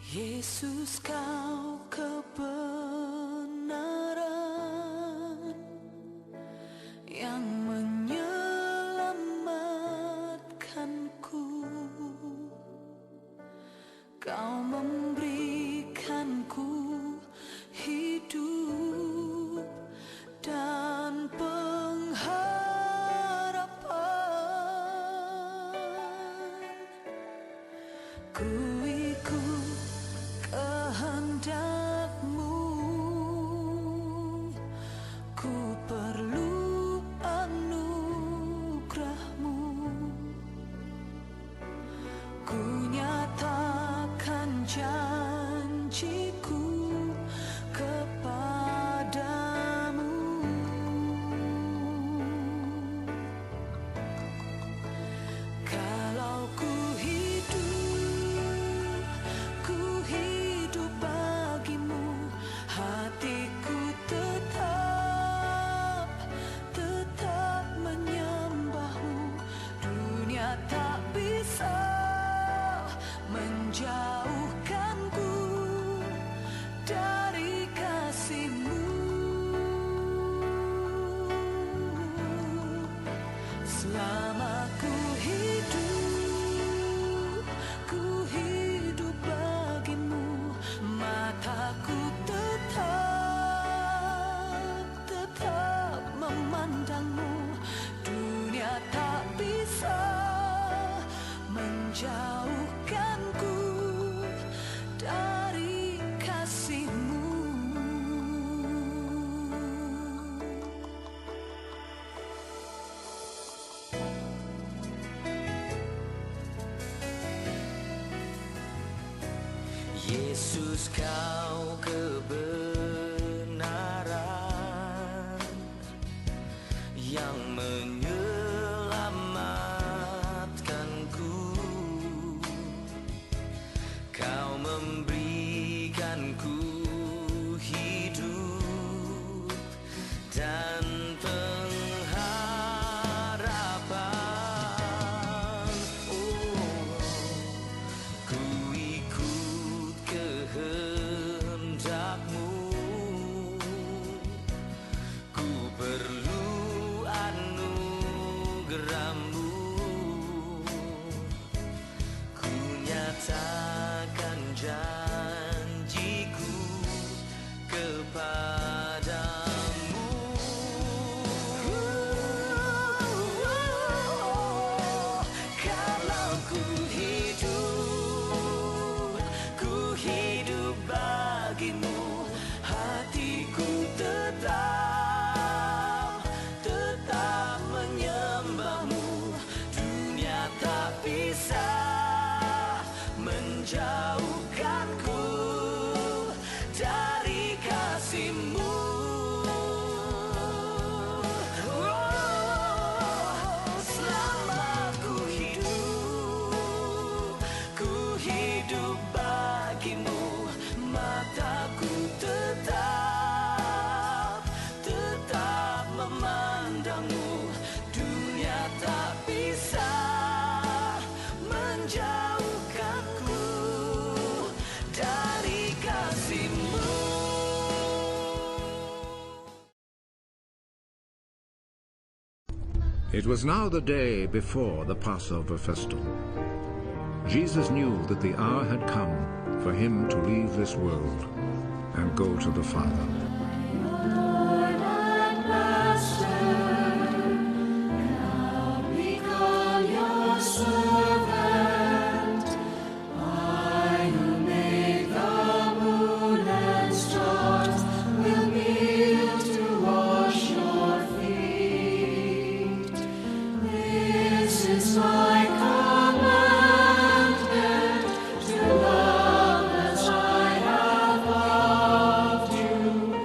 Yesus, kau kebenaran yang menyelamatkanku. Kau memberikanku hidup dan pengharapan. Ku ikut kehendak-Mu, ku perlu anugerah-Mu. Ku nyatakan janjiku kepadamu. Kalau ku hidup bagimu, hatiku tetap menyembah-Mu. Dunia tak bisa menjauhkanku dari kasih-Mu. Selama ku hidup bagimu, mataku tetap memandang-Mu. Dunia tak bisa menjauhkanku dari kasih-Mu. Yesus, kau kebenaran yang menyelamatkanku. Kau memberikanku hidup dan pengharapan. Ku ikut kehendak-Mu, ku perlu anugerah-Mu. Ku nyatakan janjiku kepadamu. Kalau ku hidup bagimu, hatiku tetap menyembah-Mu. Dunia tak bisa menjauhkanku dari kasih-Mu. Selama ku hidup bagimu, mataku tetap memandang-Mu. Dunia tak bisa menjauhkanku dari kasih-Mu. It was now the day before the Passover festival. Jesus knew that the hour had come for him to leave this world and go to the Father. Lord and Master, now become your servant. I who made the moon and stars will kneel to wash your feet. This is my commandment, to love as I have loved you.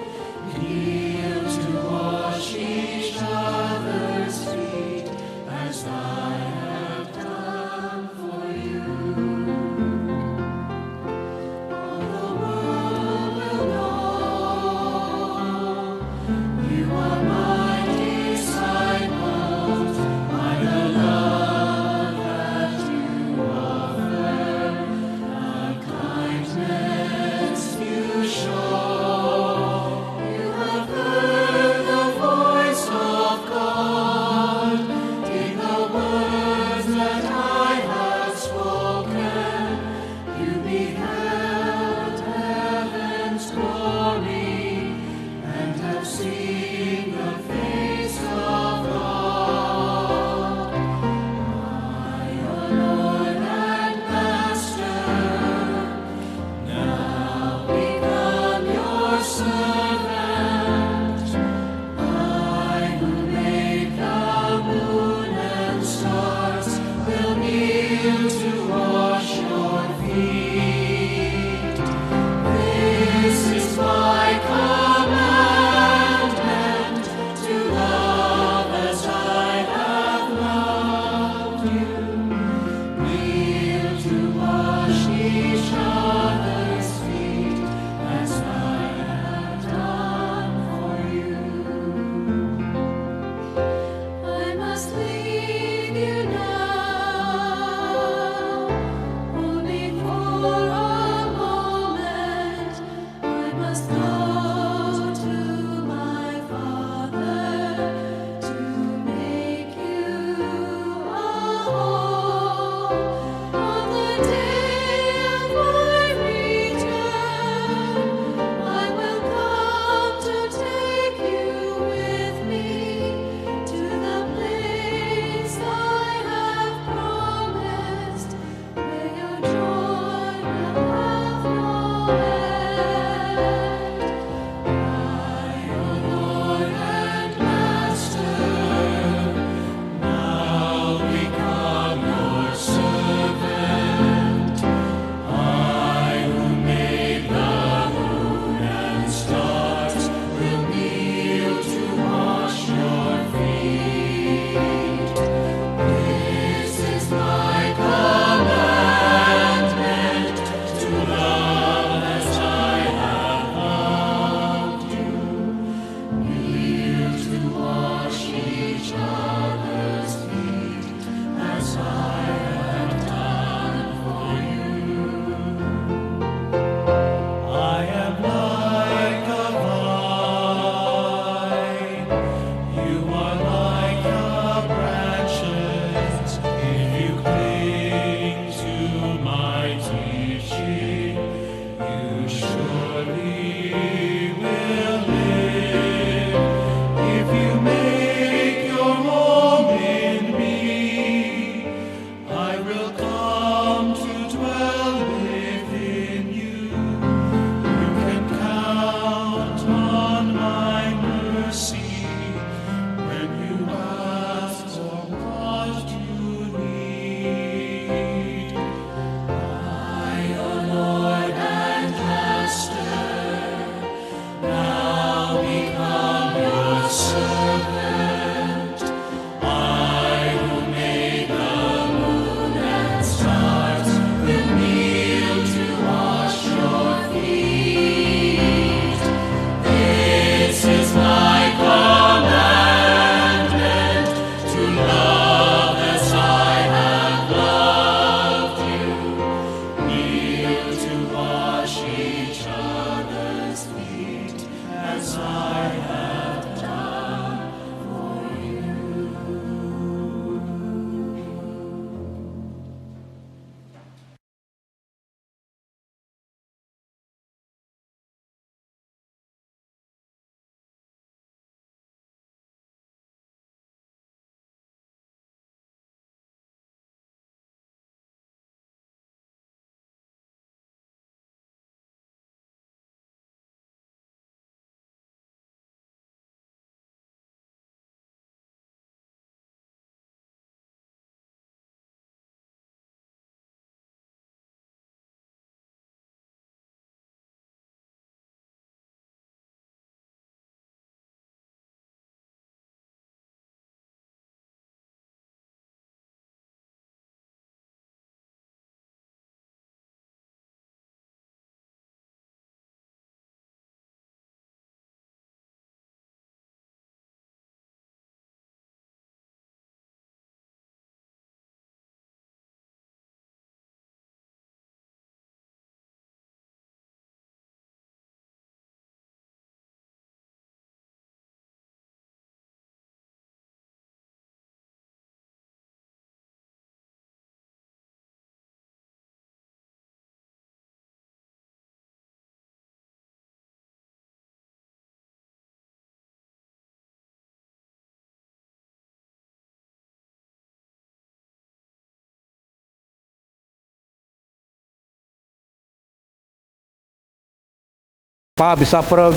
Pa bisa perag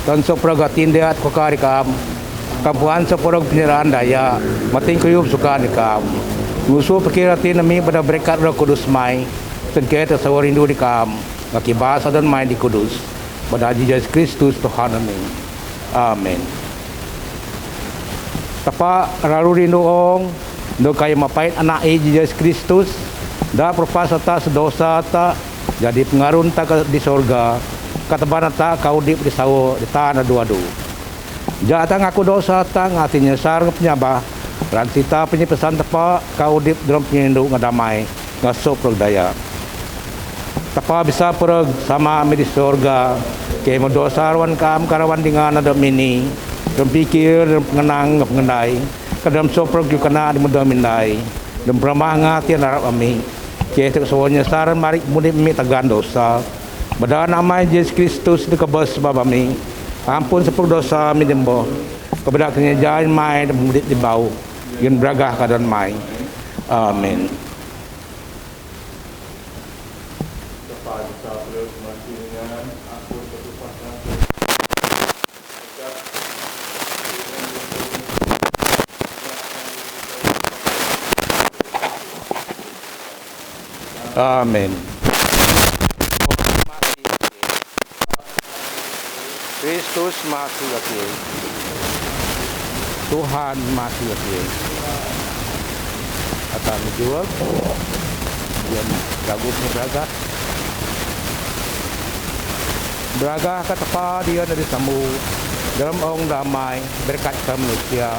dan so peragatin dia at kokari kam. Kampuan sa perag piniraan daya. Mating kuyub suka ni kam. Nguso pikiratin nami pada berkat Roh Kudus mai. Sengketa sa rindu di kam. Ngakibasa dan mai di Kudus. Pada Jesus Kristus Tuhan kami. Amen. Tapa raru rindu ong do kayo mapait anak Jesus Kristus. Da propasa ta sa dosa ta jadi pengarun ta di sorga. Katabanan ta kaudip di sawo di tanah dua-du. Jatang aku dosa ta ngati nyesar penyabah. Ransita penyepesan tepa kaudip dalam penyindu ngadamai ngasop daya. Tapa bisa pereg sama kami di sorga. Kaya mendosarwan kam karawan dengan ada mini. Dan pikir dan pengenang pengendai. Kadam soprog juga kena di muda mindai. Dan beramah ngati narap kami. Kaya seksawanya saran marik mudi mi tagan dosa. Pada nama Yesus Kristus dikebas sebab kami. Ampun sepuluh dosa kami dembo. Kepada kenyajahan mai dan mudit di bau. Yang beragah keadaan mai. Amin. Amin. Kristus masih lagi. Tuhan masih lagi. Akan menjual yang ragutnya beragah kata pa dia dari tamu dalam ong damai berkat ke manusia.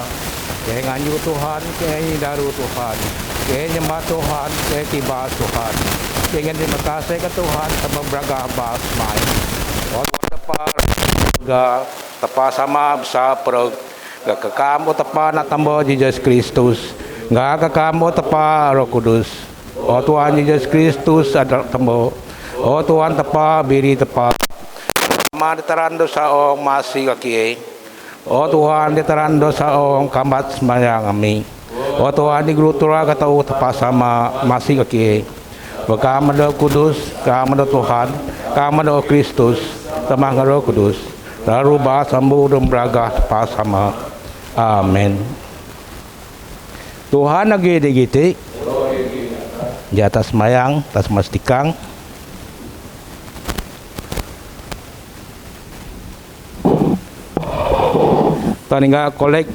Kaya nganyu Tuhan, kaya daru Tuhan, kaya nyembah Tuhan, kaya tiba Tuhan. Kaya terima kasih ke Tuhan sama beragah bas mai. Tepa sama bisa perag gak kekam o tepa na tambo Jesus Kristus gak kekam o tepa Roh Kudus o Tuhan Jesus Kristus ada tambo o Tuhan tepa biri tepa sama diterando sa ong masih kaki o Tuhan diterando sa ong kambat semayang kami o Tuhan di grutura katau tepa sama masih kaki Kami do Kudus, kami do Tuhan, kami do Kristus, sama Roh Kudus. Lalu bahas sambu dan beragah pas sama. Amin. Tuhan lagi digiti di atas mayang, atas mastikang. Taningga kolek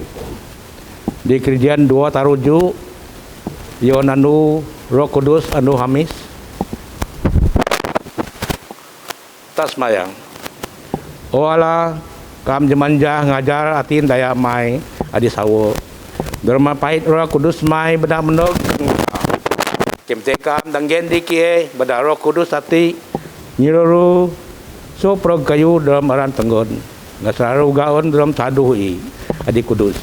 di kerjaan 2 taruju yon anu Roh Kudus anu hamis tas mayang. Oala kam jemanjah ngajar atin daya mai adi sawo. Derma pait Roh Kudus mai bedak menog. Kemtekam danggen dikie bedak Roh Kudus ati nyiruru so prog kayu dalam aran tenggon. Ngasararu gaon dalam saduhi adi kudus.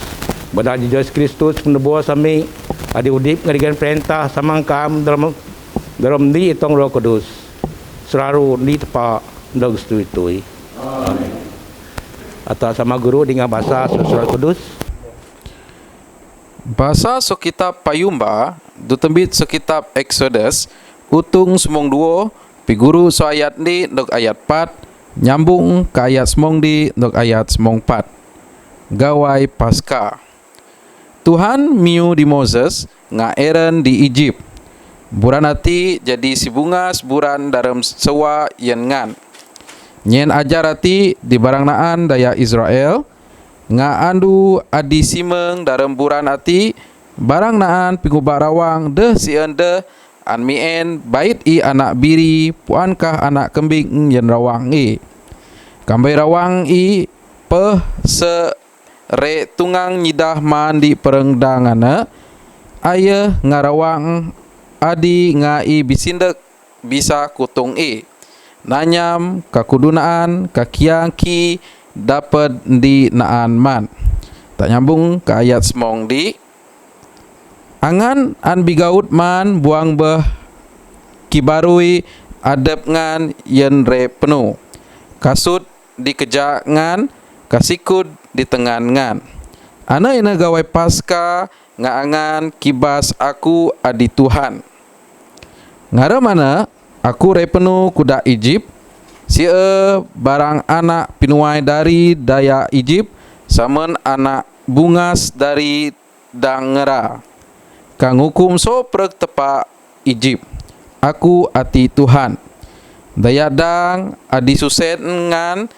Bedak Jesus Kristus penebus sami adi udip ngadikan perintah samangkam dalam di itong Roh Kudus. Selalu di tepa ndog stui-tui. Amin. Atau sama guru dengan bahasa Surat Kudus. Bahasa so kitab Payumba, du tembit so kitab Exodus, utung semong 2, pi guru so ayat ni ndog ayat 4, nyambung ke ayat semong di ndog ayat semong 4. Gawai Paskah. Tuhan miu di Moses ngaeren di Egypt. Buran ati jadi si bunga seburan dalam sewa yen ngan. Nyen ajar ati di barang naan daya Israel. Nga andu adi simeng dalam buran ati barang naan pingubak rawang deh si ende an mien bait i anak biri puankah anak kembing yen rawang i. Kambai rawang i peh se re tungang nyidah mandi perengdangana ayah ngarawang adi ngai bisindek bisa kutung i nanyam kakudunaan kakiangki dapat di naan man. Tak nyambung ke ayat semong di angan an bigaut man buang beh kibarui adep ngan yen re penuh kasut dikejak ngan kasikud di tengan ngan. Ana ina gawai Paskah ngaangan kibas aku adi Tuhan. Ngara mana aku re penuh kuda Egypt barang anak pinuai dari daya Egypt, samen anak bungas dari dangera. Kang hukum so prek tepa Egypt. Aku ati Tuhan. Daya dang adi suset ngan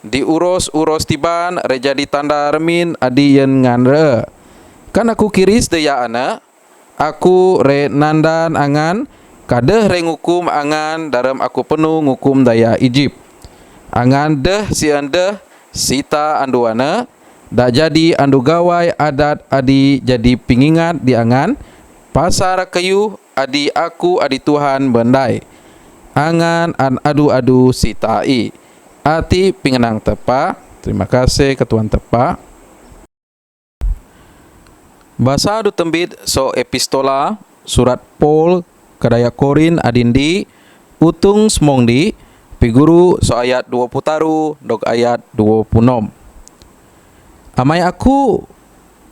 diurus-urus tiban reja ditanda remin adi yen ngan re. Kan aku kiris daya ana, aku re nandan angan, kadeh re ngukum angan dalam aku penuh ngukum daya Egypt. Angan deh si andeh sita anduana, dak jadi andu gawai adat adi jadi pingingat di angan, pasar kayu adi aku adi Tuhan bendai. Angan an adu-adu sitai. Ati pingenang tepa. Terima kasih ketuan tepa. Bahasa adu tembit so epistola surat Paul kadaya Korin adindi utung semongdi piguru so ayat 20 taru dog ayat 26. Amai aku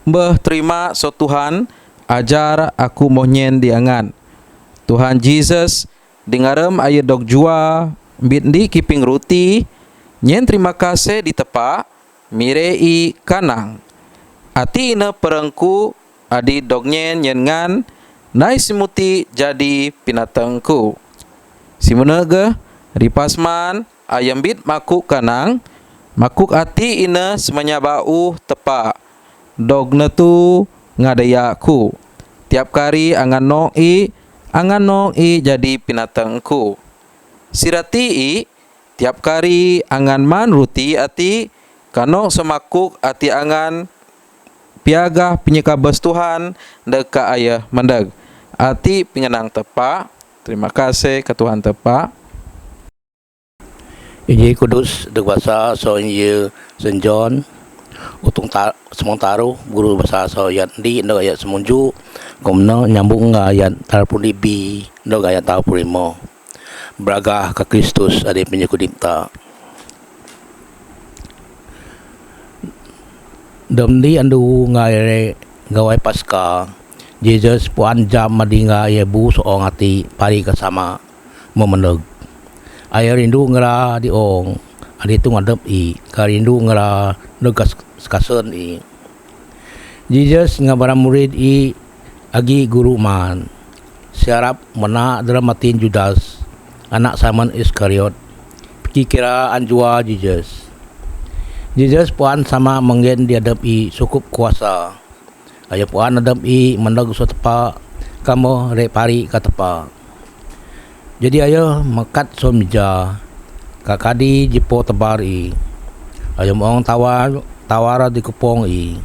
mbeh terima so Tuhan ajar aku monyen diangan. Tuhan Jesus dengarem ayat dog jua bindi kiping ruti nyen terima kasih ditepa mirei kanang. Ati ina perengku adi dog nyen ngan nai simuti jadi pinatengku. Simunege ripasman ayam bit makuk kanang makuk ati ina semanya bau tepa dog netu ngadayaku. Tiap kari angan nong i jadi pinatengku. Sirati i tiap kari angan man ruti ati kanong semakuk ati angan piagah penyekabes Tuhan deka ayah mendag. Ati pengenang tepa. Terima kasih ke Tuhan tepa. Injil Kudus dek bahasa so Injil Saint John utung semong taruh guru bahasa so ayat di ndok ayat semunju komno nyambung ayat 30 bi ndok ayat 35 beragah ke Kristus ada penyekudipta Damdi andu ngai gawai pasca Jesus puan jam madinga yebu soong ati pari kasama memeneg ayah rindu ngera di ong adi tu ngadep i karindu ngera negas kasen i Jesus ngabara murid i agi guru man siarap mena dramatin Judas anak Simon Iskariot kira anjua Jesus puan sama menggen diadap i cukup kuasa ayah puan adap i mendag so tepa kamu re pari ka tepa jadi ayah mekat so mija kakadi jipo tebar i ayah moong tawara di kupong i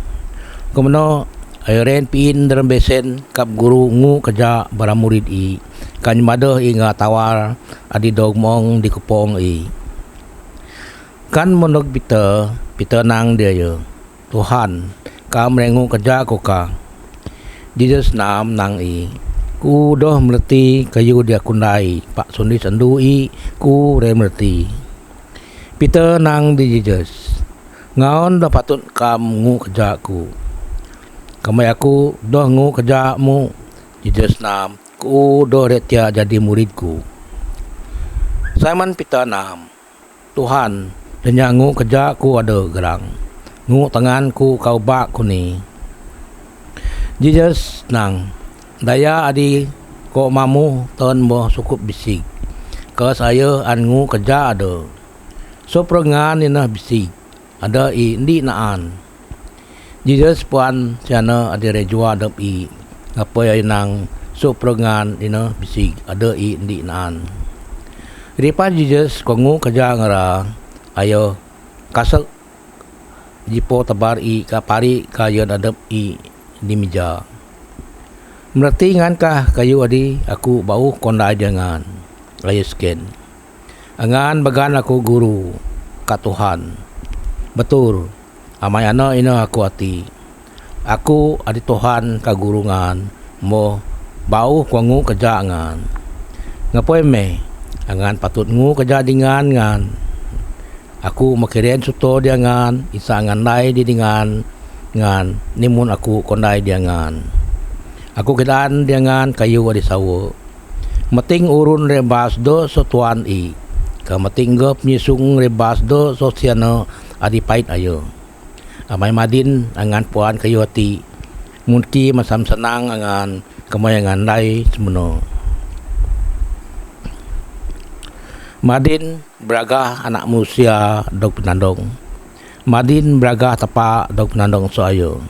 kumno ayah ren piin dalam besen kap guru ngu kerja bara murid i kan madah i nga tawar adi dog moong di kupong i kan monog pita nang dia ya Tuhan ka merengu kerja ko ka Jesus nam nang i ku doh merti kayu dia kundai pak sundi sandu i ku re merti pita nang di Jesus ngaon dah patut kam ngu kerja ku kamai aku doh ngu kerja mu Jesus nam ku doh retia jadi muridku Simon pita nam Tuhan dan ngu kerja ku ada gerang ngu tangan ku kau bak ku ni Jesus nang daya adi ko mamu ton boh cukup bisik ke saya an ngu kerja ada so perengan ina bisik ada i ndi naan Jesus puan siana adi rejua adap i ngapa nang so perengan ina bisik ada i ndi naan ripa Jesus ko ngu kerja ngara ayo kasak jipo tebar i ka pari kayon adap i di meja merti ngankah kayu adi aku bau kondai jangan ayo sken angan bagan aku guru ka Tuhan betul amai ana ina aku ati aku adi Tuhan ka guru ngan mo bau kuangu kerja ngan ngapoy me angan patut ngu kerja dengan ngan aku makiren suto dia ngan isa ngan nai di dengan ngan nimun aku kondai dia ngan aku kedaan dia ngan kayu di sawo meting urun rebas do sotuan i tinggal penyisung rebas do sosiano adi pait ayo. Amai madin angan puan kayu hati. Mungkin masam senang angan kemayangan lai semuno. Madin beraga anak manusia dok penandong. Madin beraga tapa dok penandong soayo.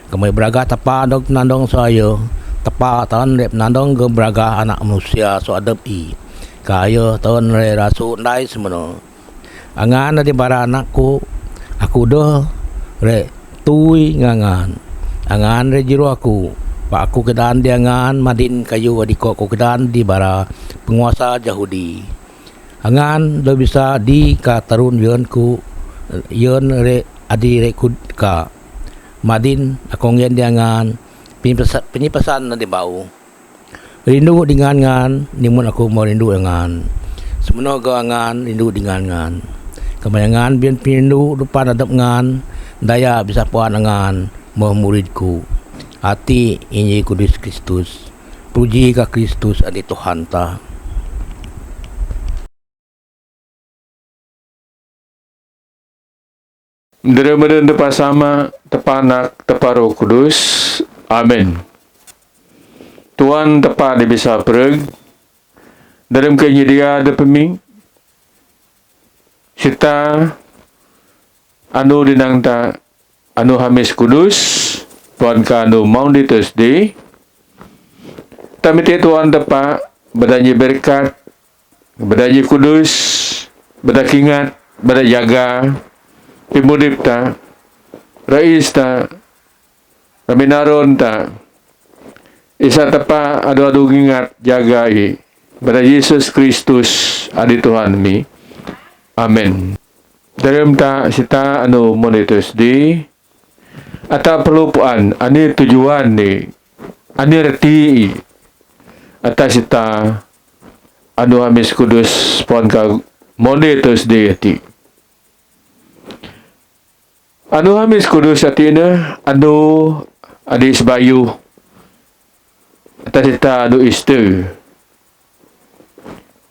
Kemai beraga tapa dok penandong soayo. Tapa tahun rep penandong ke beraga anak manusia so adep i. Kayo tahun re rasu nai semono. Angan di bara anakku aku dah re tui ngangan. Angan re jiru aku. Pak aku kedan di angan madin kayu adiko aku kedan di bara penguasa Yahudi. Angan do bisa di ka tarun yeunku yeun re adi re kud ka madin akong yen di angan penyipasan na di bau rindu dengan ngan nimun aku mau rindu dengan semono ga angan rindu dengan ngan kemayangan bian pindu depan adap ngan daya bisa puan angan mau muridku hati inyi kudus Kristus puji ka Kristus adi Tuhan ta. Daripada tepa sama, tepa anak, tepa roh kudus. Amin. Tuhan tepa dia bisa pereg. Dalam kayaknya dia ada peming. Sita anu dinang ta anu Hamis kudus. Tuhan ka anu Maundy Thursday. Tamiti Tuhan tepa badanya berkat, badanya kudus, badakingat, badajaga. Pimudip ta, rais ta, raminaron ta, isa tapa adu-adu ingat jagai pada Yesus Kristus adi Tuhan mi. Amen. Dalam ta sita anu monitus di ata pelupuan ani tujuan ni ani reti ata sita anu Hamis kudus pon ka monitus di ati. Anu Hamis kudus atina anu adi sebayu atas kita anu Easter.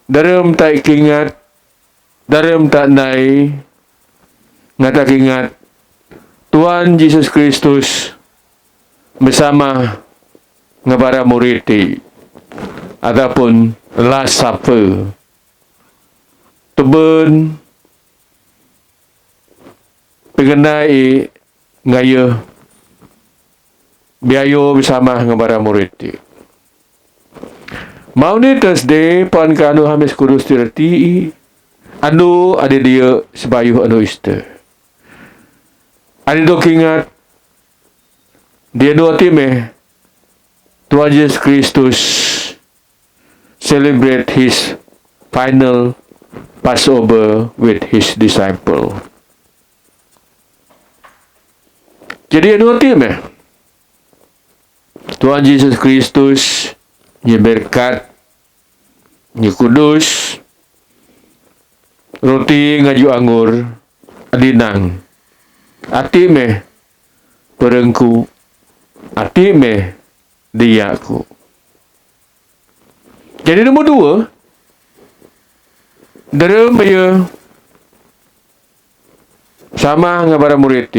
Dalam tak ingat, dalam tak nai ngata ingat Tuhan Yesus Kristus bersama ngabara murid ataupun Last Supper. Teben pengenai ngaya biayo bersama dengan para murid. Maundy Thursday pan ka anu Hamis kudus tirti anu ada dia sebayuh anu Easter. Adi dok ingat dia dua time Tuhan Yesus Kristus celebrate his final Passover with his disciple. Jadi anu time Tuhan Yesus Kristus nya berkat nya kudus roti ngaju anggur adinang ati me perengku ati me diaku. Jadi nombor dua dalam dia sama dengan para murid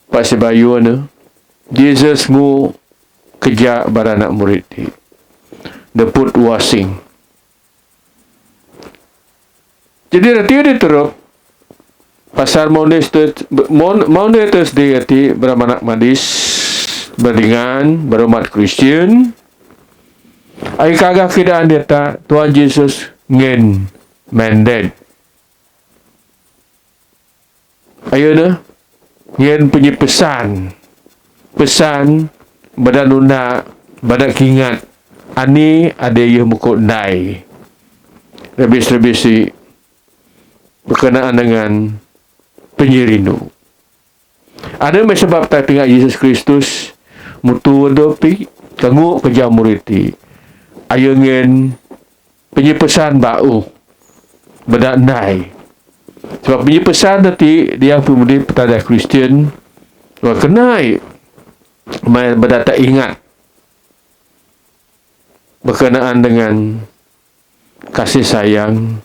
Pak Sebayu ana Jesus mu kerja bara anak murid the foot washing. Jadi rati dia teruk pasar Maundy Thursday ati beranak madis beringan berumat Kristian ai kagak kidaan dia ta Tuhan Yesus ngen mandate ayo na ngen punya pesan badan nuna badan kingat ani ada yang mukut nai lebih berkenaan dengan penyirinu. Ada sebab tak tinggal Yesus Kristus mutu dopi tengok kerja muriti ayungen penyepesan bau badan nai sebab penyepesan nanti dia pemuda petanda Kristian kenai pada tak ingat berkenaan dengan kasih sayang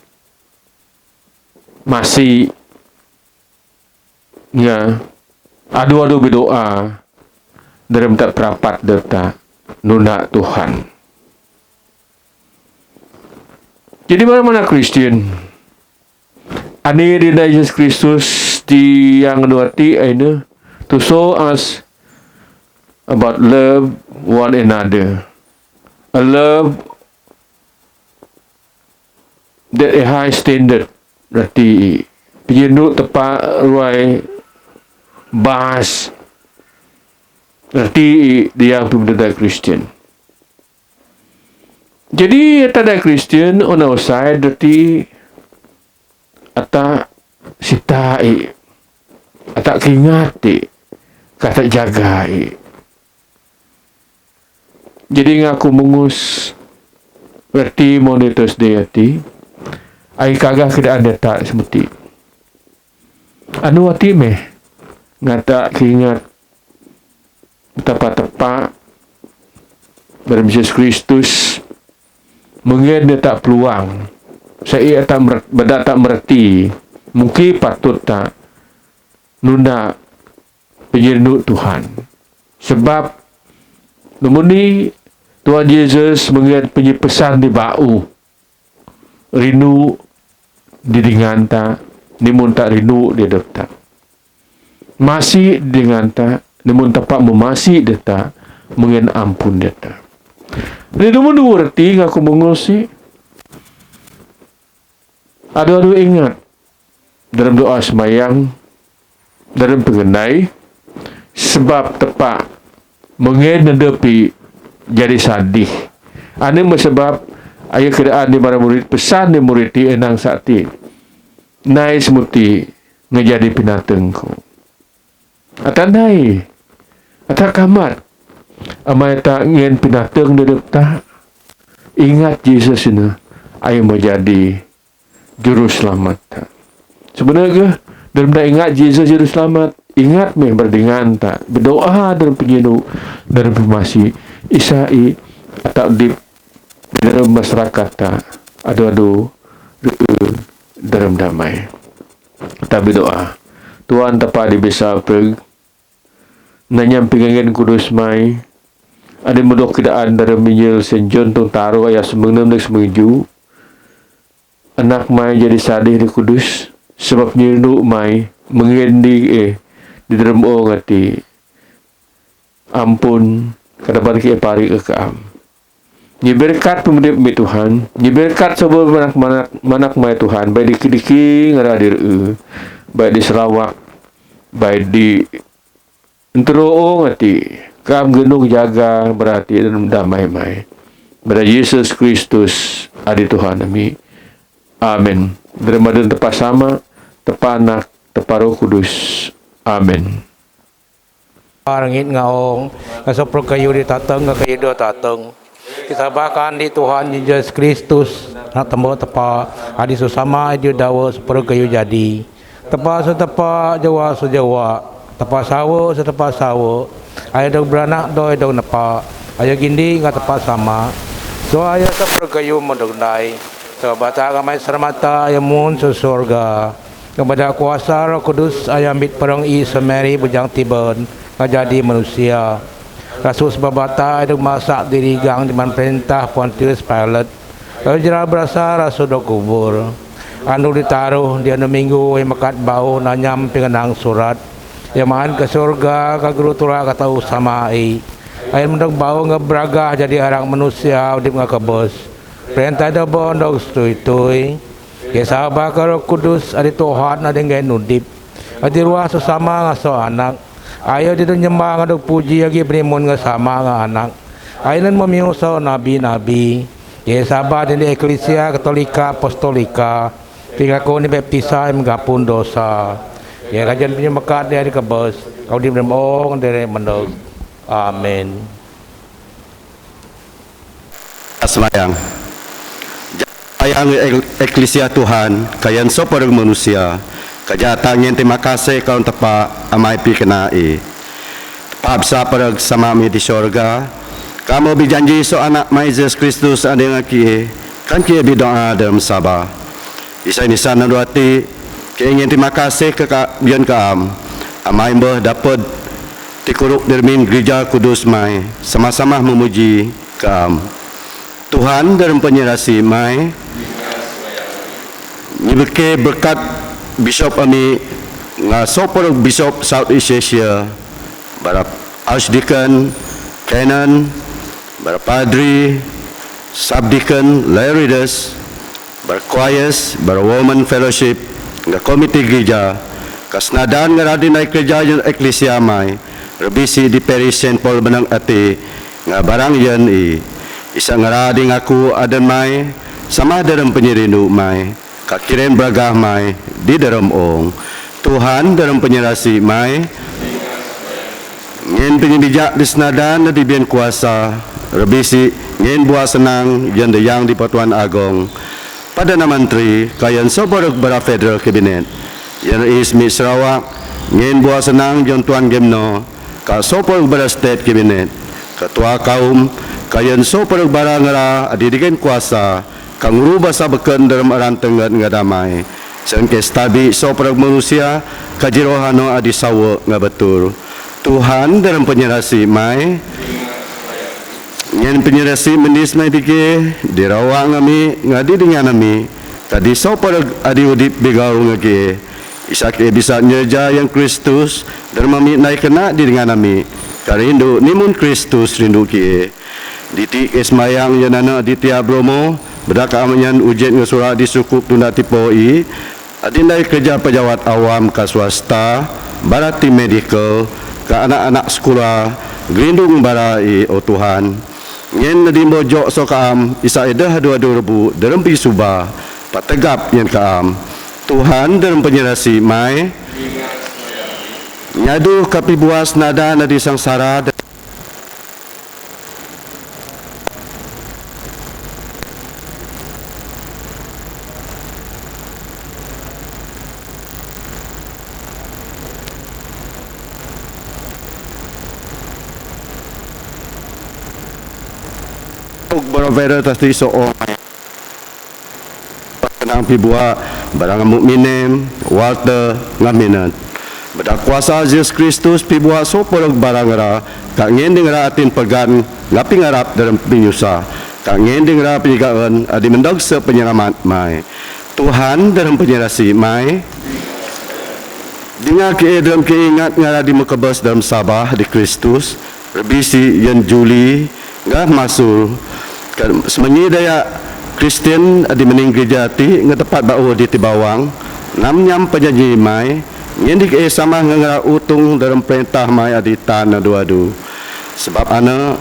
masih nya adu-adu berdoa dalam tak terapat data nuna Tuhan. Jadi mana-mana Kristen ani di Yesus Kristus di yang nuati aina to show us about love one another, a love that a high standard. Berarti penyenuk tepat ruai bahas berarti dia pemuda Kristen. Jadi tada Kristen on our side berarti ata sitai ata kingati kata jagai. Jadi ngaku mengus berarti monitor deati ai kagak kira ada tak seperti anu ati meh ngata kingat tepat-tepat dalam Yesus Kristus mungkin dia tak peluang saya tak tak mereti mungkin patut tak nunda penyernu Tuhan sebab namun ni Tuhan Yesus mengingat penyepesan di bau rindu didingan tak nimun tak rindu dia detak masih dengan tak namun tapak memasi dia tak mengen ampun dia tak ini namun berarti aku mengusi ada ingat dalam doa semayang dalam pengenai sebab tepat mengen nedepi jadi sadih ini sebab ayat keraan di para murid pesan di murid di enang sakti naik semuti ngejadi pinatengku atau naik atau kamat amai tak ingin pinateng dia tak ingat Yesus ini ayat menjadi juru selamat sebenarnya dalam tak ingat Yesus juru selamat ingat meh berdingan tak berdoa dalam penyenu dalam masih isai atau di dalam masyarakat tak adu-adu dalam damai tapi doa Tuhan tepat di bisa perg nanyam pinggangan kudus mai ada mendok kedaan dalam minyal senjon tong taruh ayat 96 anak mai jadi sadih di kudus sebab nyeruk mai mengendi di dalam ngati ampun kadapan ke pari ke kaam nyeberkat pemuda Tuhan nyeberkat sebab manak mai Tuhan baik diki ngaradir baik di Sarawak baik di Entero ngati kam genung jaga berarti dalam damai mai pada Yesus Kristus adi Tuhan kami amin dermadan tepat sama tepat anak tepat Roh Kudus amin Rangit ngaong kasopro kayu ditateng kayu do tateng kita bahkan di Tuhan Yesus Kristus nak tembok tepa adi susama adi dawa sepro kayu jadi tepa setepa jawa sejawa tepa sawo setepa sawo ayah dong beranak doi dong nepa ayah gindi nggak tepa sama so ayah sepro kayu mendondai so bata ramai sermata ayah mun sesurga kepada kuasa Roh Kudus ayah ambil perang Semeri bujang Tiben jadi manusia Rasul sebabata ada masak diri gang di perintah Pontius Pilate lalu jera berasa Rasul do kubur anu ditaruh di anu minggu yang makat bau nanyam pengenang surat yang mahan ke surga ke guru tura kata usamai ayat mendok bau ngebragah jadi orang manusia udip ngakebos perintah ada bondok setui-tui ya sahabat Roh Kudus ada Tuhan ada yang nudip ada ruah sesama ngaso anak ayo dia nyembah ngaduk puji lagi berimun ngasama nga anak ayo memiuso nabi-nabi ya sahabat di Eklesia Katolika Apostolika tiga kau ni baptisa menggapun dosa ya kajian punya mekat dari kebos kau di beremong dari mendok amin semayang ayang Eklesia Tuhan kayan soporeng manusia kajatangin terima kasih kau tepa amai pi kenai tepa bisa pereg sama mi di syurga kamu berjanji so anak Yesus Kristus ada ngaki Kan kita berdoa dalam sabah. Isai nisan naruati, kita ingin terima kasih ke bian kaam. Amai mbah dapat dikuruk dermin gereja kudus mai. Sama-sama memuji kaam. Tuhan dalam penyerasi mai. Nyibeke berkat Bishop Ami ngasopor Bishop Southeast Asia, para Archdeacon, Canon, para Padri, Subdeacon, Lairidas, para Choirs, para Women Fellowship, nga komite gereja, kasnadan nga radin ay gereja yung eklesia may, rebisi di Parish St. Paul Benang Ati, nga barang yan isang rading ako adan may, sama dalam penyerinu may, kakirin beragah mai di dalam ong Tuhan dalam penyerasi mai ngin penyibijak di senadan di bian kuasa rebisi ngin buah senang yang di Pertuan Agong Perdana Menteri kayan soborok bara Federal Cabinet yang Ismi Sarawak ngin buah senang yang Tuan Gemno ka soborok bara State Cabinet Ketua Kaum kayan soborok bara ngara adidikan kuasa kang rubah sabekan dalam aran tenggat nga damai sangke stabi soprag manusia kajirohano adi sawo nga betul Tuhan dalam penyerasi mai nyen penyerasi mendis mai dike dirawang kami ngadi dengan kami kadi soprag adi udip bigaw ngage isak bisa nyeja yang Kristus dan mami naik kena di dengan kami karindu nimun Kristus rindu kie diti esmayang yanana aditya Bromo berdaka amanyan ujian ngesura disukup tunda tipoi adindai kerja pejabat awam ke swasta barati medical ke anak-anak sekolah gelindung barai o Tuhan nyen nadimbo jok so kaam isa edah dua-dua rebu dalam pisubah pategap nyen kaam Tuhan dalam penyerasi mai nyadu kapi buas nada nadi sangsara Barovera tasti soong penang pibua barang mukminin Walter ngaminan bedak kuasa Yesus Kristus pibua sopor barang ra kak ngending ra atin pegan ngapi ngarap dalam pinyusa kak ngending ra penyigaan adi mendog se penyelamat mai Tuhan dalam penyerasi mai dengan dalam keingat ngara di mekebas dalam Sabah di Kristus rebisi yang Juli ngah masul semenyi daya Kristen di mening gereja ti ngetepat bau di Tibawang namnyam penjanji mai nyendik sama ngara utung dalam perintah mai adi tanah duadu sebab ana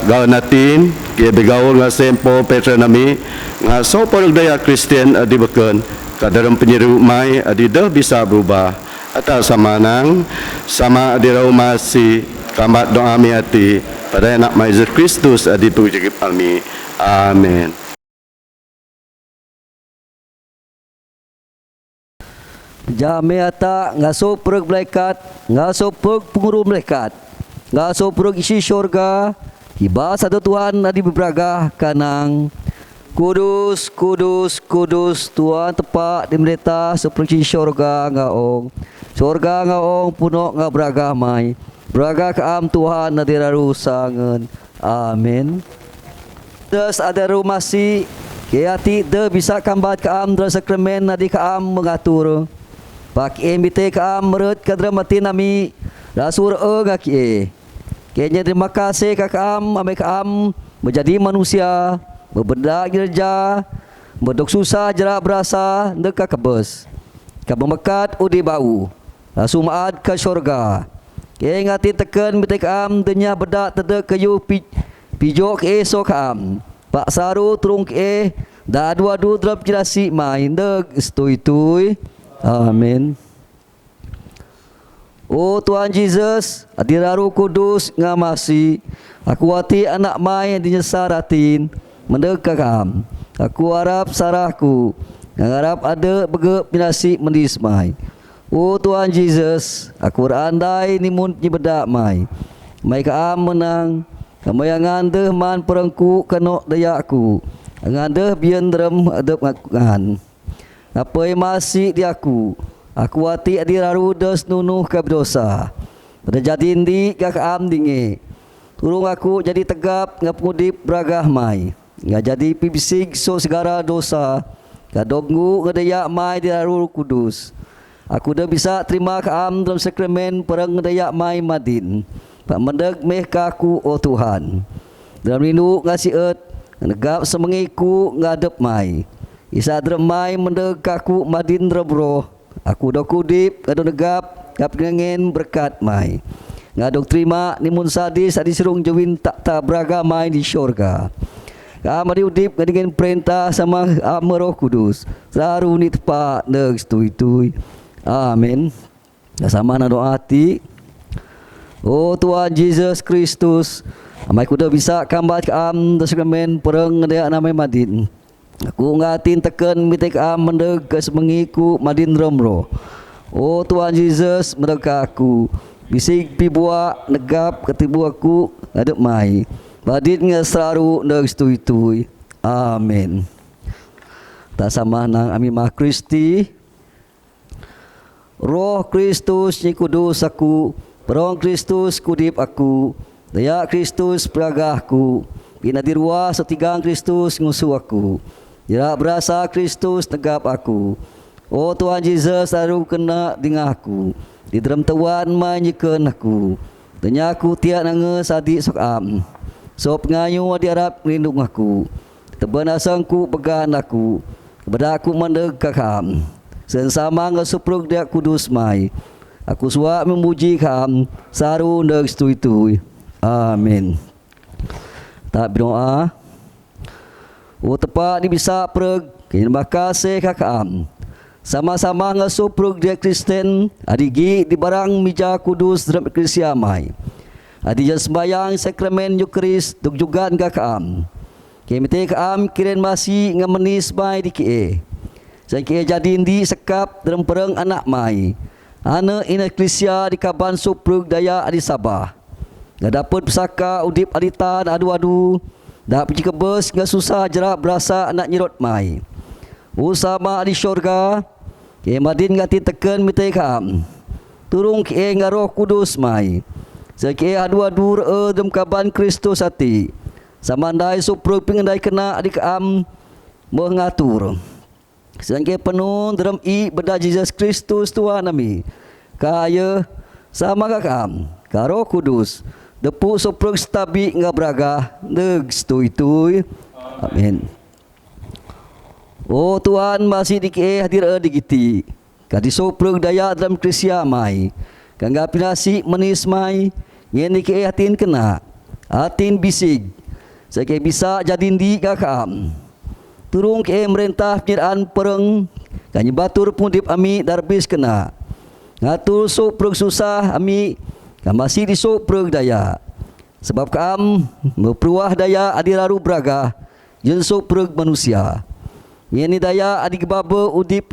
gaul natin ke begaul nga sempo Petra nami nga sopor daya Kristen adi beken ka dalam penyeru mai adi dah bisa berubah atau sama nang sama adi rau masih kambat doa mi hati pada anak Yesus Kristus adi puji kami. Amin. Jamiata ngaso perug malaikat, ngaso perug penguru malaikat, ngaso perug isi syurga, hiba satu Tuhan adi berberagah kanang. Kudus, kudus, kudus Tuhan tepak di melita seperti syurga ngaong. Syurga ngaong punok nga beragah mai. Beragah kaam Tuhan nadiraru sangen. Amin. Terus ada rumasi kiati de bisa kambat kaam dra sakramen nadi kaam mengatur. Pak embite kaam merut kadramati nami rasur ngaki. Kenya terima kasih kaam ame kaam menjadi manusia, berbenda gereja, berdok susah jerak berasa deka kebes. Kabemekat udi bau. Sumaat ke syurga. Ke ngati teken mitek am denya bedak tedek kayu pijok esok am. Pak saru terung ke da dua-dua drop jelasi main deg stui-tui. Amin. Oh Tuhan Yesus, adiraru kudus ngamasi. Aku hati anak mai dinyesaratin mendekak am. Aku harap sarahku ngarap ada begep binasi mendismai. Oh Tuhan Yesus, aku randai nimun nyebedak mai. Mai kaam menang, kamayangan deh man perengku kenok dayaku. Ngada bian dalam adab ngakuan. Apa yang masih di aku hati adi raru dos nunuh ke dosa. Pada jadi indi kakam dingi. Turung aku jadi tegap ngapudip beragah mai. Nga jadi pibisig so segara dosa. Kadonggu ngedaya mai di raru kudus. Aku dah bisa terima kaam dalam sakramen perang ngedaya mai madin. Pak mendeg meh kaku oh Tuhan. Dalam rindu ngasih et negap semengiku ngadep mai. Isa dremai mendeg kaku madin rebro. Aku dah kudip kado negap kap ngengin berkat mai. Ngadok terima nimun sadis adi serung jewin tak beraga mai di syurga. Kami diudip dengan perintah sama Roh Kudus. Selalu ni tepat neg stui-tui. Amin. Sama na doa hati. Oh Tuhan Yesus Kristus, amai ku dah bisa kambat kaam sakramen perang dia namai madin. Aku ngatin teken mitek am mendeg ke semengiku madin romro. Oh Tuhan Yesus merdeka aku. Bisik pi buak negap ketibu aku adep mai. Madin ngasraru neg stui-tui. Amin. Tak sama nang ami mah Kristi. Roh Kristus ni kudus aku, perong Kristus kudip aku, daya Kristus peragahku, bina dirua setigang Kristus ngusuh aku, jerak berasa Kristus tegap aku. Oh Tuhan Yesus aru kena dengan aku, di dalam Tuhan manyikan aku, tanya aku tiak nange sadik sok am, sop ngayu diarap lindung aku, tebenasangku pegan aku, kepada aku mendeg kakam. Sensama ngasupruk dia kudus mai. Aku suak memuji kam saru neg stui-tui. Amin. Tak berdoa. Oh tepat ni bisa preg terima kasih kakam. Sama-sama ngasupruk dia Kristen adigi di barang mija kudus dalam eklesia mai. Adi jan sembayang sakramen Eucharis tuk jugan kakam. Kemite kakam kiren masih ngamenis mai di kie. Saya kira jadi indi sekap dalam perang anak mai. Ana in eklesia di kaban suprug daya adi Sabah. Gak dapat pesaka udip aditan adu-adu. Dak pergi kebes gak susah jerak berasa anak nyerot mai. Usama adi syurga. Ke madin gati teken mitai kam. Turung ke Roh Kudus mai. Saya kira adu-adu dalam kaban Kristus hati. Samandai suprug pengendai kena adi kam mengatur. Sangke penuh dalam benda Jesus Kristus Tuhan kami. Kaya sama kakam. Karo Kudus. Depuk soprog stabi ngabraga. Neg stui-tui. Amin. Oh Tuhan masih dike hadir digiti. Kadi soprog daya dalam Krisia mai. Kangga pinasi menis mai. Yen dike hatin kena. Hatin bisig. Sangke bisa jadin di kakam. Turung ke merintah penyeraan perang kanyi batur pundip ami darbis kena ngatur sok perang susah ami kan masih di sok perang daya sebab kam berperuah daya adiraru braga jen sok perang manusia ini daya adik baba udip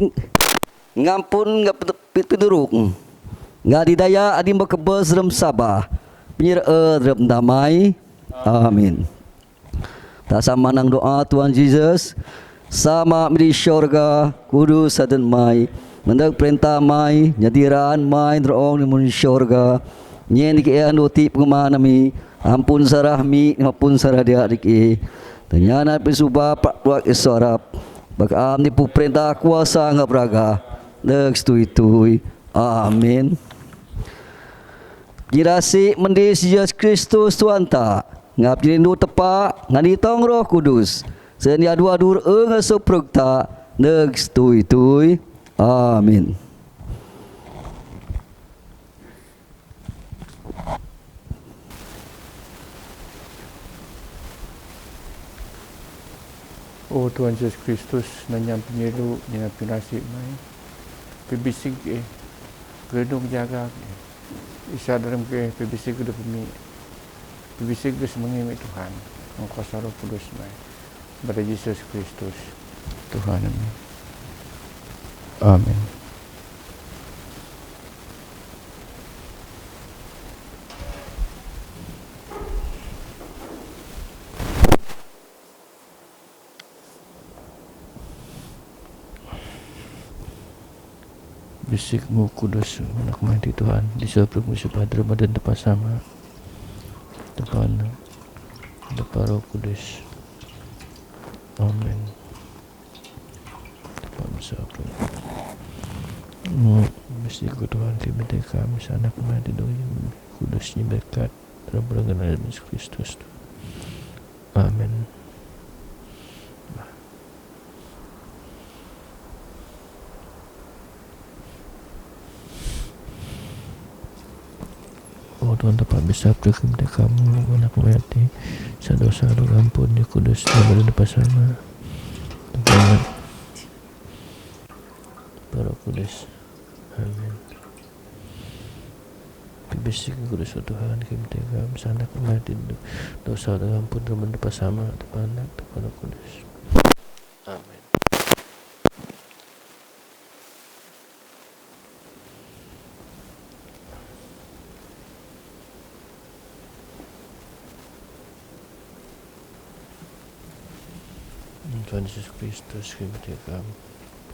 ngampun ngap pendurung ngadi daya adik bekebes rem sabah penyerah rem damai. Amin. Tak sama nang doa Tuhan Yesus sama di syurga kudus dan mai mendak perintah mai nyadiran mai terong di syurga nyen ke anu ti pengemana mi ampun sarah mi ampun sarah dia dik tanyana pisuba pak buat isorap bakam ni pu perintah kuasa ngabraga nek stui-tui. Amin. Jirasi mendis Yesus Kristus Tuhan tak ngap jirindu tepak ngani tong Roh Kudus sen ya dua dur ngasupruk ta neg stui-tui. Amin. Oh Tuhan Yesus Kristus nanyam penyelu dengan pinasib mai. Pibisig gedung jaga isa dalam ke pibisig gedung pemi. Pibisig gus mengimik Tuhan. Kuasa Roh Kudus mai. Pada Yesus Kristus Tuhan kami. Amin. Bisikmu kudus menakmati Tuhan di seberang sepadra badan tepat sama depan Roh Kudus. Amin. Depan seberang bisikku Tuhan kami kami sana kemati doa kudusnya berkat dalam perkenanan Yesus Kristus. Amin. Oh Tuhan tepat bisa berkenan kamu anak mati sadosa dosa ampun di kudus dan depan sama Tuhan Roh Kudus. Amin. Bisik kudus Tuhan kami kami sana mati dosa dan ampun dan depan sama depan anak depan Roh Kudus. Amin. Tuhan Yesus Kristus kami kami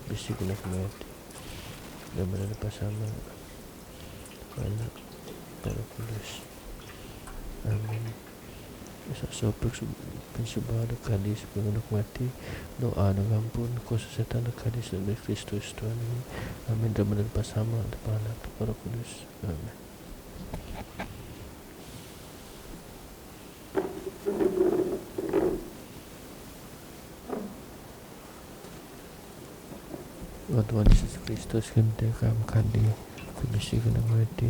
bisik nak mati dan berada bersama anak Roh Kudus. Amin. Bisa sopek pensubah dekat di sebelum nak mati doa dan ampun kuasa setan dekat di sebelum Kristus Tuhan ini. Amin. Dan berada bersama depan anak Roh Kudus. Amin. Tuhan Yesus Kristus kami kami kebisi kena mati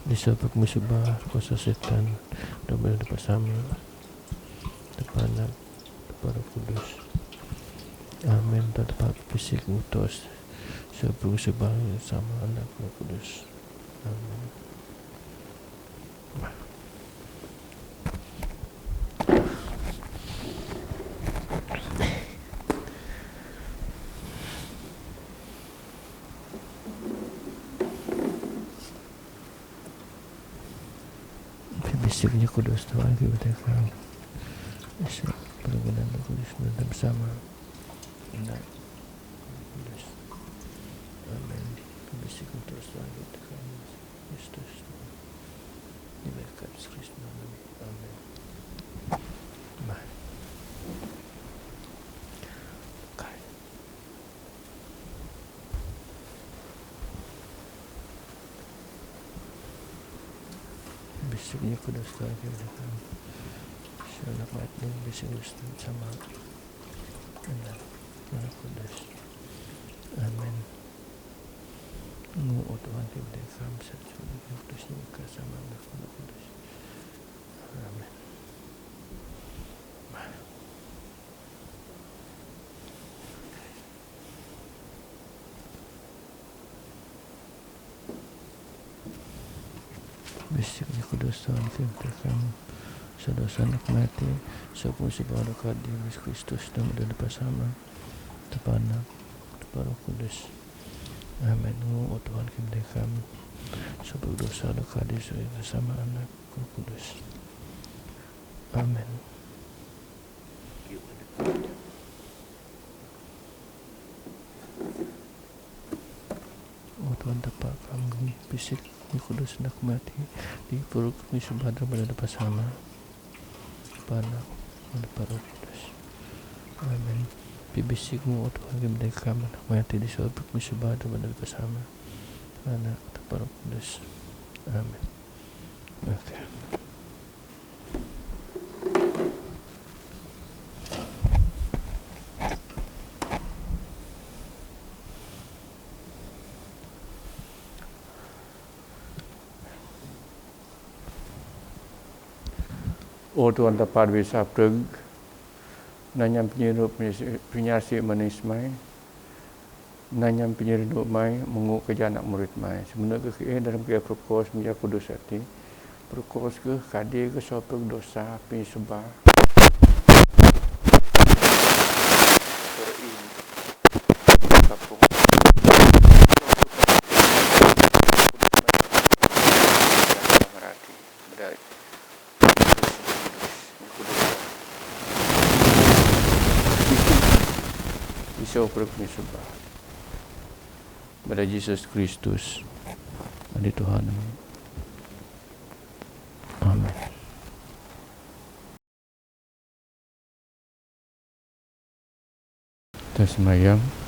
disebab musibah kuasa setan dan berada bersama depan anak depan Roh Kudus. Amin. Dan dapat bisik ngutus sebab musibah sama anak Roh Kudus. Amin. Bisiknya kudus Tuhan kita kami bisa perkenan Roh Kudus berada bersama anak kudus. Amin. Bisik kudus Tuhan kita kami Kristus diberkat Kristus. Amin. Amin. Bisiknya kudus Tuhan kita kami sanak mati bisik kudus sama anak Roh Kudus. Amin. Oh Tuhan kita kami satu kudusnya berkat sama anak Roh Kudus. Amin. Bisiknya kudus Tuhan kita kami sadosa anak mati sepuluh sebab dekat di Yesus Kristus dan berada bersama depan anak depan Roh Kudus. Amin. Oh Tuhan kita kami sebab dosa dekat di bersama anak Roh Kudus. Amin. Oh Tuhan tepat kami bisik kudus nak mati di perut kami subhadra berada bersama panak depan Roh Kudus. Amin. Bisikmu Tuhan kami kami nak mati di perut kami subhadra berada bersama panak depan Roh Kudus. Amin. Okay. Oh Tuhan tepat bisa preg nanyam penyerup penyarsi manis mai nanyam penyerup mai mengu kerja anak murid mai sebenarnya ke dalam ke prokos menjadi kudus hati prokos ke kadi ke sopek dosa penyebab Iso perut penyebab pada Yesus Kristus, pada Tuhan. Amin. Kita sembahyang.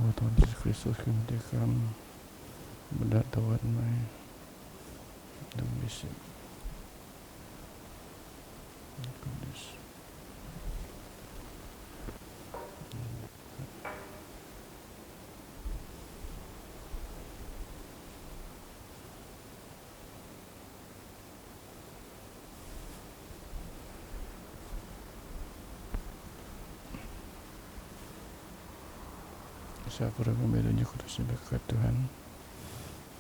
Oh Tuhan Yesus Kristus, kami bedak Tuhan mai dan bisa kudus. Siapa yang membelanya kudusnya berkat Tuhan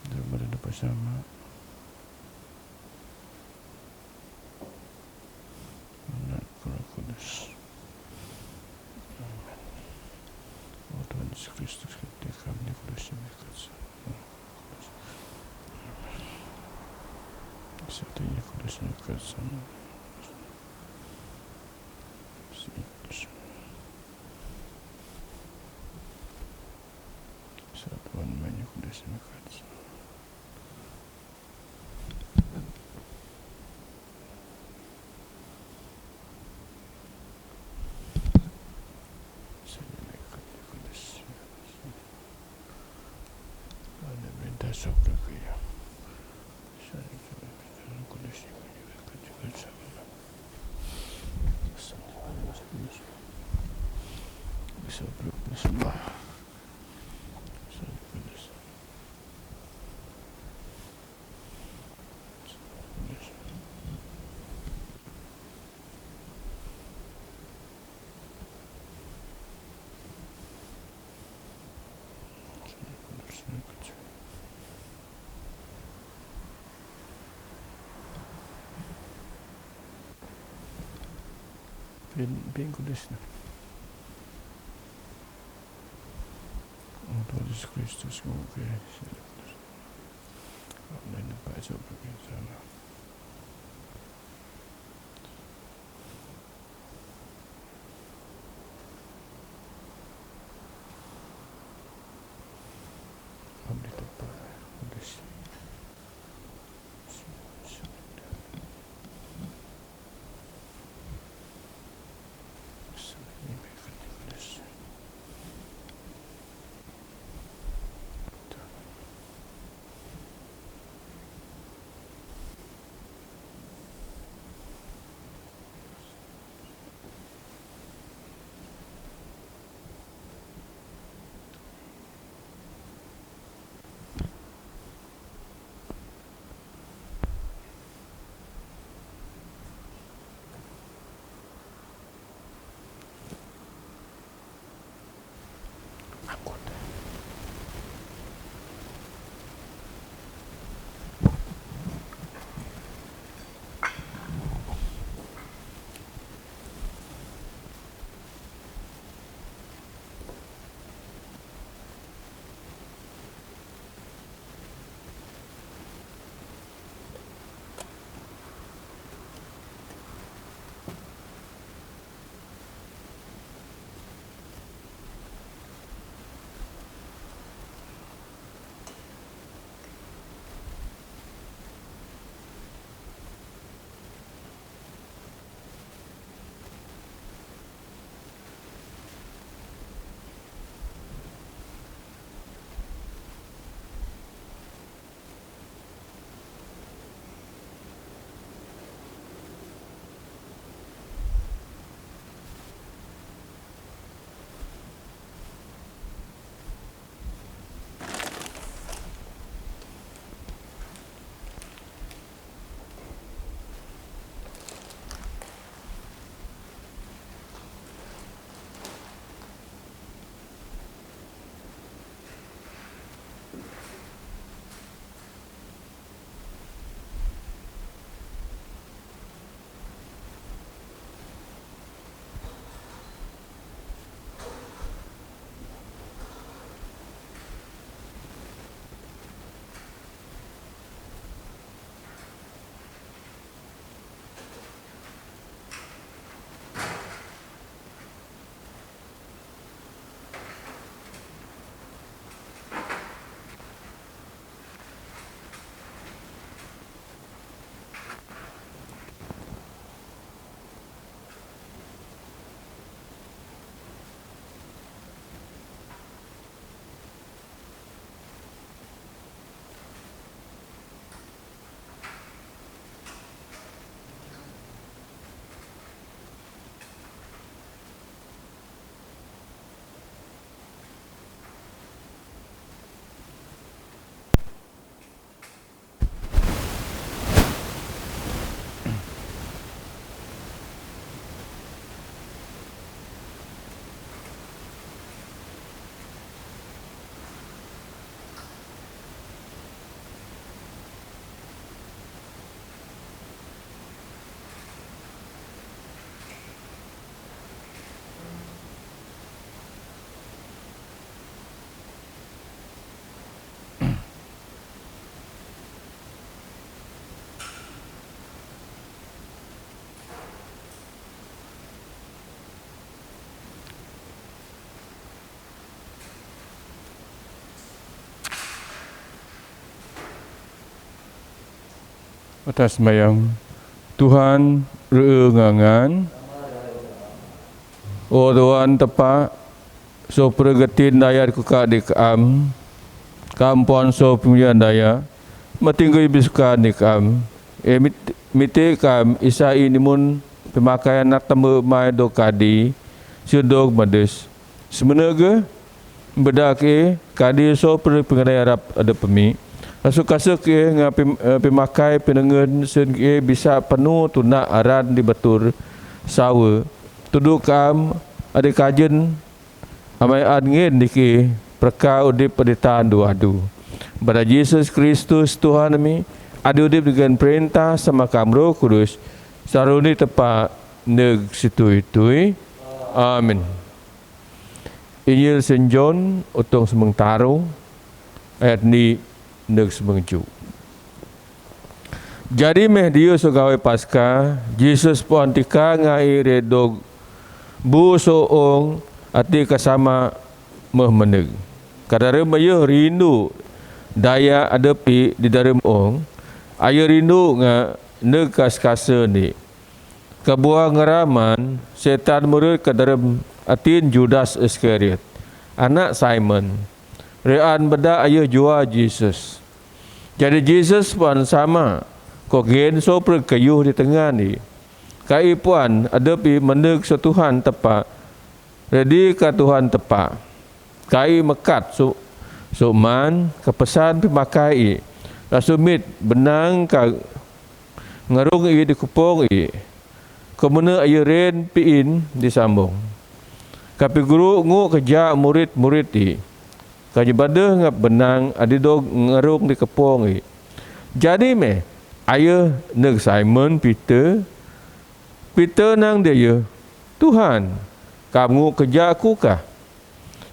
dan berada bersama anak Roh Kudus. Amin. Oh Tuhan Yesus Kristus, ketika kami kudusnya berkat satunya kudusnya berkat sama. Satuan banyak kudusnya berkat sama. Ada perintah sopra kaya. Saya kudusnya berkat juga sama. Bisa bersembah. bin kudus. Tuhan Yesus Kristus ngomong Amen. Pak Cok bersama. Amin tepat. Kudus. Atas sembahyang Tuhan reengangan O Tuhan tepat so pergetin daya kuka di kam kampon so pemilihan daya matinggoy bisukan di kam mite kam isa inimun pemakaian nak temu mai do kadi sudog mades semenaga bedake kadi so pengadai Arab ada pemi kasuk-kasuk pemakai penengen sen bisa penuh tunak aran di betul sawa tuduk kam ada kajen amai angin diki perka udip peditaan duadu pada Yesus Kristus Tuhan kami ada udip dengan perintah sama kam Roh Kudus saruni tepat neg situi-tui. Amin. Injil Saint John utong sementaro ayat ni neg semengju. Jadi meh dia sugawai Paskah, Jesus pun tika ngai redog bu soong ati kasama meh meneg. Kadare mayo rindu daya adepi di dalam ong, ayo rindu nga neg kas-kasa ni. Kebuah ngeraman setan murid ke dalam atin Judas Iskariot, anak Simon. Rean beda ayo jua Jesus. Jadi Jesus pun sama kogen sopre kayuh di tengah ni. Kai puan adepi meneg setuhan tepa. Ready ka Tuhan tepa. Kai mekat man kepesan pimakai. Rasumit benang ka ngarung i di kupong i. Kemana ayo ren piin disambung. Kapi guru ngu kerja murid-murid i. Kaji badah ngap benang adidog ngarung di kepong i. Jadi meh ayo neg Simon Peter nang dia ya, Tuhan, kamu kerja aku kah?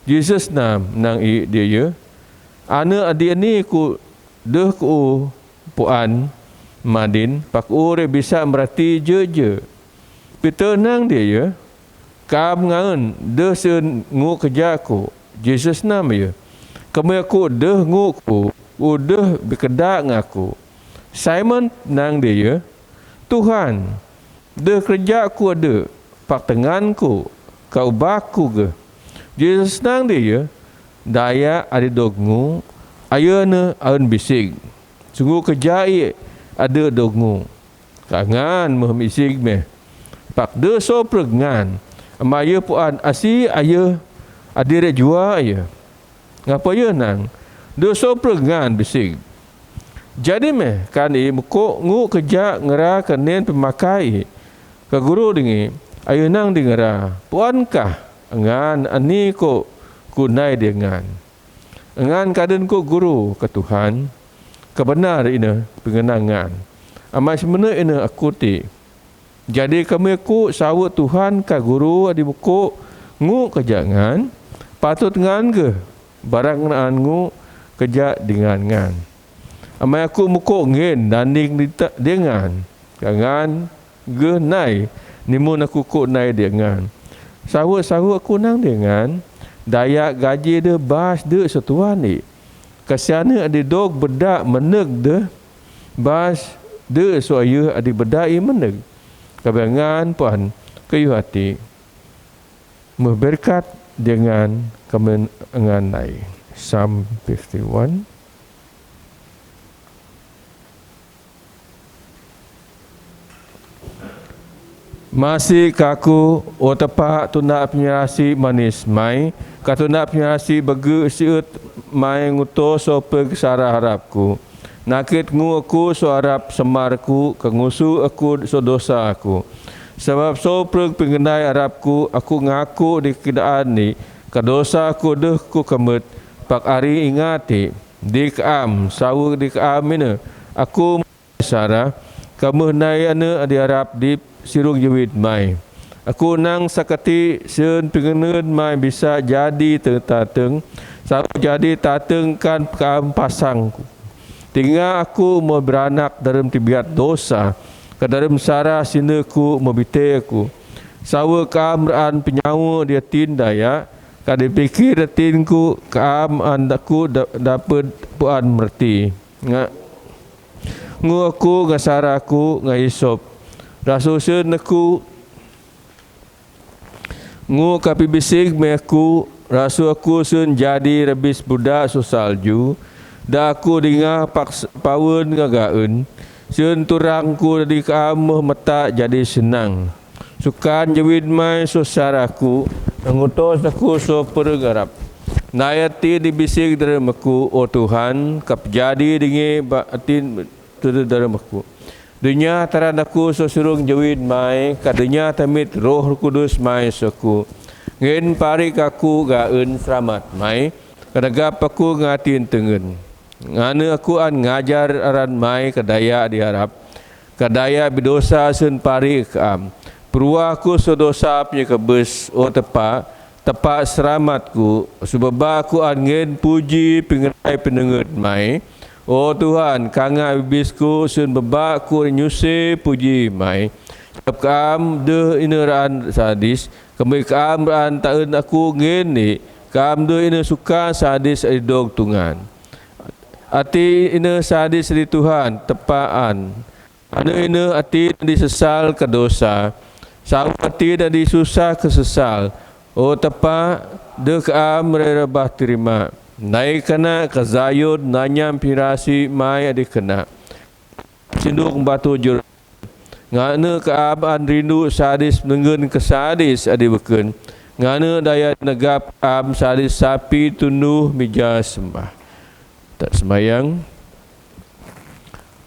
Jesus nang i dia ya. Ana adik ni ku deh ku puan madin pak ure bisa merati je. Peter nang dia ya. Kam ngan deh sen ngu kerja aku. Jesus nam ya. Kamu aku deh ngu ku udah bekedak ngaku. Simon nang dia ya. Tuhan, deh kerja aku ada, pak tenganku, kau baku ke. Jesus nang dia ya. Daya ada dogngu, ayo ne aun bising. Sungguh kerja ada dogngu. Kangan meh bising meh. Pak de so pregngan. Amaya puan asi ayo adire jua ayo. Ngapa ya nang? De so pregngan bising. Jadi meh kan muko ngu kerja ngera kenen pemakai ke guru dingi ayo nang dingera puankah engan ani ko kunai dengan engan kaden ko guru ke Tuhan kebenar ina pengenangan amai semena ina aku ti jadi kami ku sawut Tuhan ka guru adi muko ngu kerjangan patut ngan ke barang naan ngu kerja dengan ngan. Amai aku muko ngen danding dengan kangan ge nai nimun aku ko nai dengan sawu aku nang dengan daya gaji de bas de setuan ni kasiana adi dog bedak meneg de bas de so ayu adi bedai meneg kabangan puan kayu hati berkat dengan kemenangan nai. Psalm 51. Masih kaku o tepak tunda penyerasi manis mai katunda penyerasi bege siut mai nguto so peg sarah harapku nakit ngu aku so harap semarku kengusu aku so dosa aku sebab so peg pengenai harapku aku ngaku di kedaan ni kedosa aku deh ku kemet pak ari ingati di keam sawu di keam ini aku sarah kamu nai ane di harap di sirung jewit mai. Aku nang sakati sen pengeneun mai bisa jadi tertateng. Sabu jadi tateng kan kam pasangku. Tinggal aku mau beranak dalam tibiat dosa. Ke dalam sarah sineku mebiteku. Sawa kamraan penyawa dia tindaya. Kadi pikir tinku kam andaku dapat puan merti. Ngu aku ngasaraku ngaisop. Rasul sen aku ngu kapi bisik me aku rasul aku sen jadi rebis budak susalju da aku dengar pawen ngagaeun sen turangku dari kamu mata jadi senang sukan jewid mai sosaraku ngutos aku so pergarap nayati dibisik dari aku oh Tuhan kap jadi dingi batin dari aku dunia taradaku sosurung jawid mai kadenya tamit roh kudus mai soku ngen parik aku gaeun selamat mai kadagap aku ngatin tengen ngane aku an ngajar aran mai kadaya diharap kadaya bidosa sun parik am Peruahku sedosa punya kebes, oh tepat seramatku, sebab aku angin puji pengerai pendengar mai. Oh Tuhan, kanga ibisku sun bebakku nyuse puji mai. Sebab kam de ineran sadis, kami kam ran taun aku ngene, kam de ine suka sadis dog tungan. Ati ine sadis di Tuhan tepaan. Ane ine ati disesal ke dosa. Sahu ati dan disusah kesesal. Oh tepat de kam merebah terima. Naik kena kezayud nanyam pirasi mai adik kena. Sinduk batu jur. Ngana keabaan rindu sadis nengen kesadis adik beken. Ngana daya negap am sadis sapi tunduh mija sembah. Tak semayang.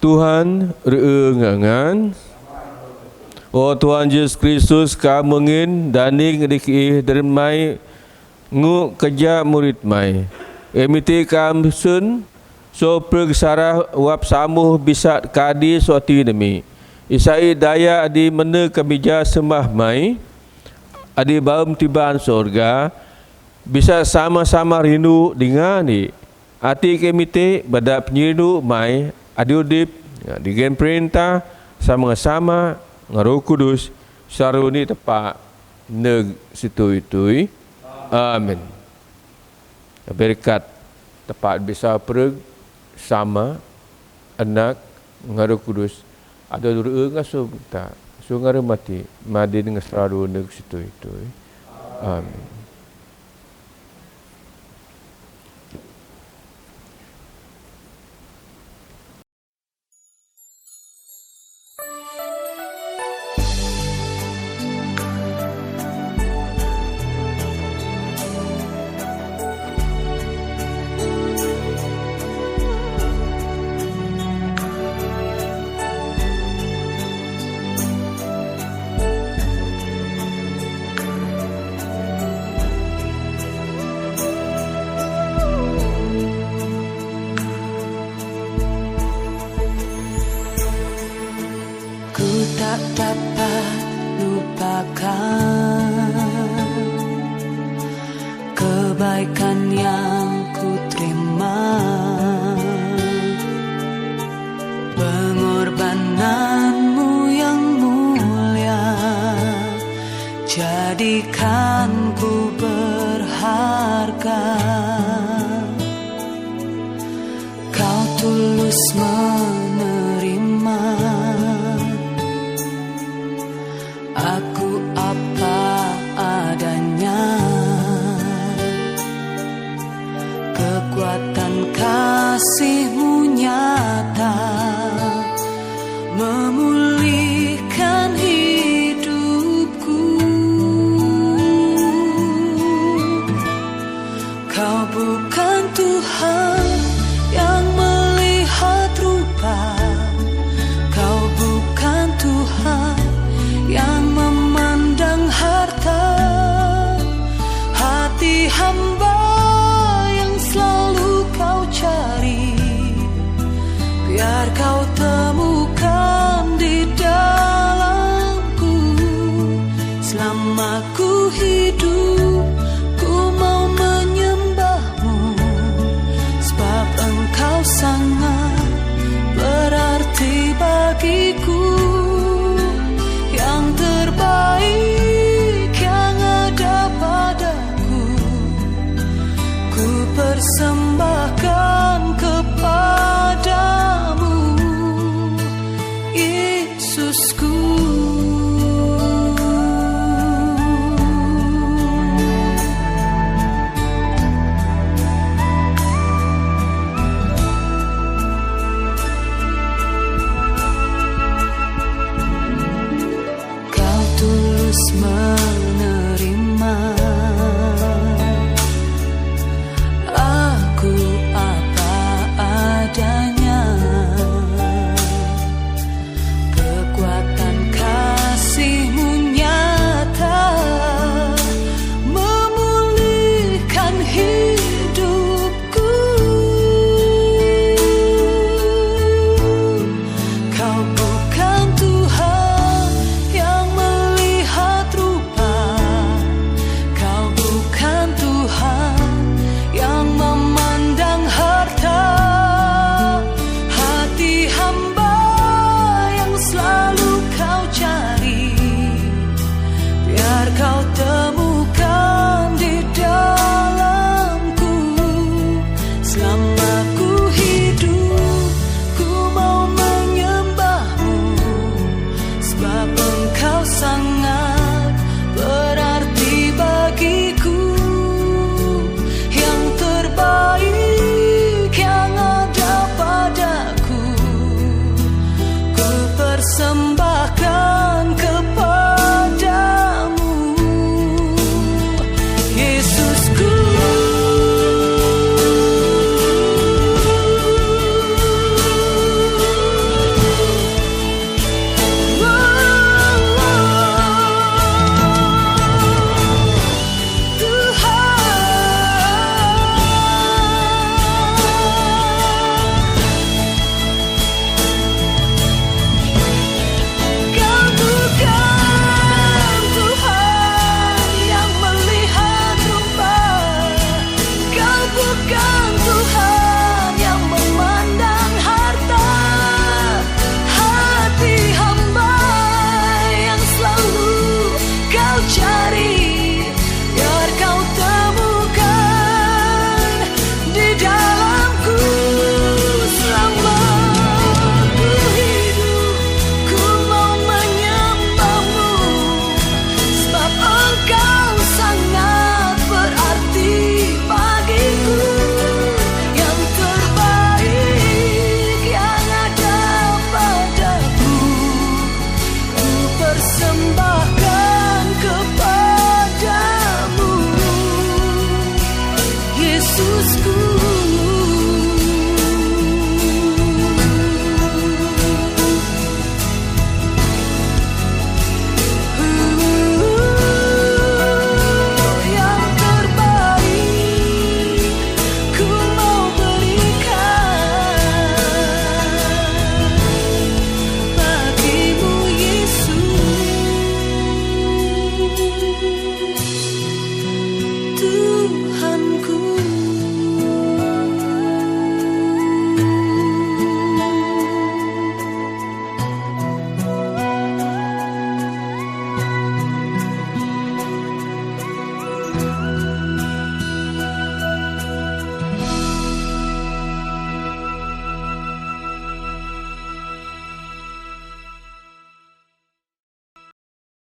Tuhan reengangan. Oh Tuhan Yesus Kristus kamengin daning dikih dermai ngu kerja murid mai. Emiti kamsun so pergsarah wap samuh bisa kadi suati demi. Isai daya adi mena kebija sembah mai. Adi baum tibaan sorga. Bisa sama-sama rindu dengan ni. Ati kemiti badak penyiru mai. Adi udip dengan perintah sama-sama ngaruh kudus. Saruni tepat neg situ itu. Amin. Berkat tepat bisa pereg sama anak ngaruh kudus ada dua ngasuh tak so ngaruh mati madi dengan selalu neg situ itu. Amin. Tak dapat lupakan kebaikan yang ku terima, pengorbananmu yang mulia jadikan ku berharga. Kau tulus menerima aku apa adanya, kekuatan kasih-Mu nyata